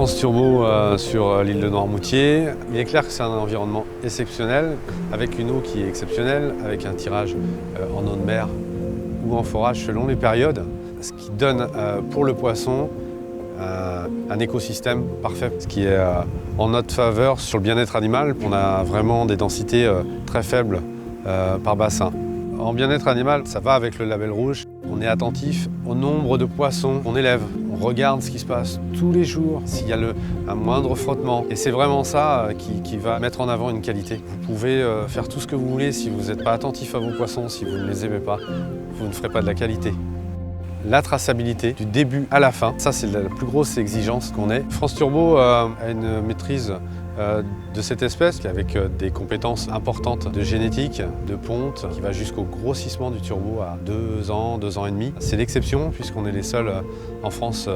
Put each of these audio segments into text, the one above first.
France Turbo sur l'île de Noirmoutier. Il est clair que c'est un environnement exceptionnel, avec une eau qui est exceptionnelle, avec un tirage en eau de mer ou en forage selon les périodes, ce qui donne pour le poisson un écosystème parfait, ce qui est en notre faveur sur le bien-être animal. On a vraiment des densités très faibles par bassin. En bien-être animal, ça va avec le label rouge. On est attentif au nombre de poissons qu'on élève. On regarde ce qui se passe tous les jours, s'il y a un moindre frottement. Et c'est vraiment ça qui va mettre en avant une qualité. Vous pouvez faire tout ce que vous voulez, si vous n'êtes pas attentif à vos poissons, si vous ne les aimez pas, vous ne ferez pas de la qualité. La traçabilité du début à la fin, ça c'est la plus grosse exigence qu'on ait. France Turbo a une maîtrise de cette espèce avec des compétences importantes de génétique, de ponte, qui va jusqu'au grossissement du turbo à 2 ans, 2 ans et demi. C'est l'exception puisqu'on est les seuls en France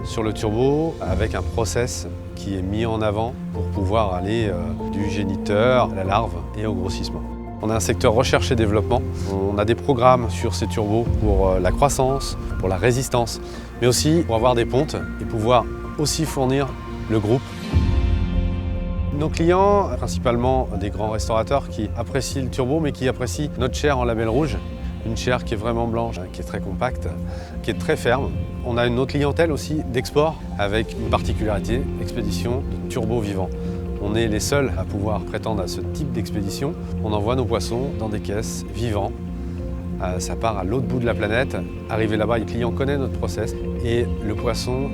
sur le turbo avec un process qui est mis en avant pour pouvoir aller du géniteur à la larve et au grossissement. On a un secteur recherche et développement. On a des programmes sur ces turbos pour la croissance, pour la résistance, mais aussi pour avoir des pontes et pouvoir aussi fournir le groupe. Nos clients, principalement des grands restaurateurs qui apprécient le turbo, mais qui apprécient notre chair en label rouge. Une chair qui est vraiment blanche, qui est très compacte, qui est très ferme. On a une autre clientèle aussi d'export avec une particularité, expédition de turbo vivant. On est les seuls à pouvoir prétendre à ce type d'expédition. On envoie nos poissons dans des caisses vivants. Ça part à l'autre bout de la planète. Arrivé là-bas, le client connaît notre process et le poisson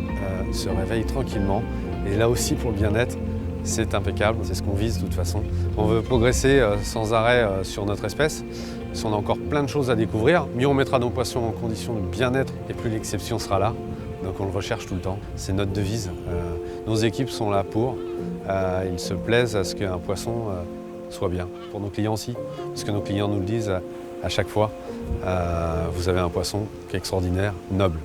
se réveille tranquillement. Et là aussi, pour le bien-être, c'est impeccable, c'est ce qu'on vise de toute façon. On veut progresser sans arrêt sur notre espèce. Si on a encore plein de choses à découvrir, mieux on mettra nos poissons en condition de bien-être et plus l'exception sera là. Donc on le recherche tout le temps, c'est notre devise. Nos équipes sont là pour. Ils se plaisent à ce qu'un poisson soit bien. Pour nos clients aussi, parce que nos clients nous le disent à chaque fois. Vous avez un poisson qui est extraordinaire, noble.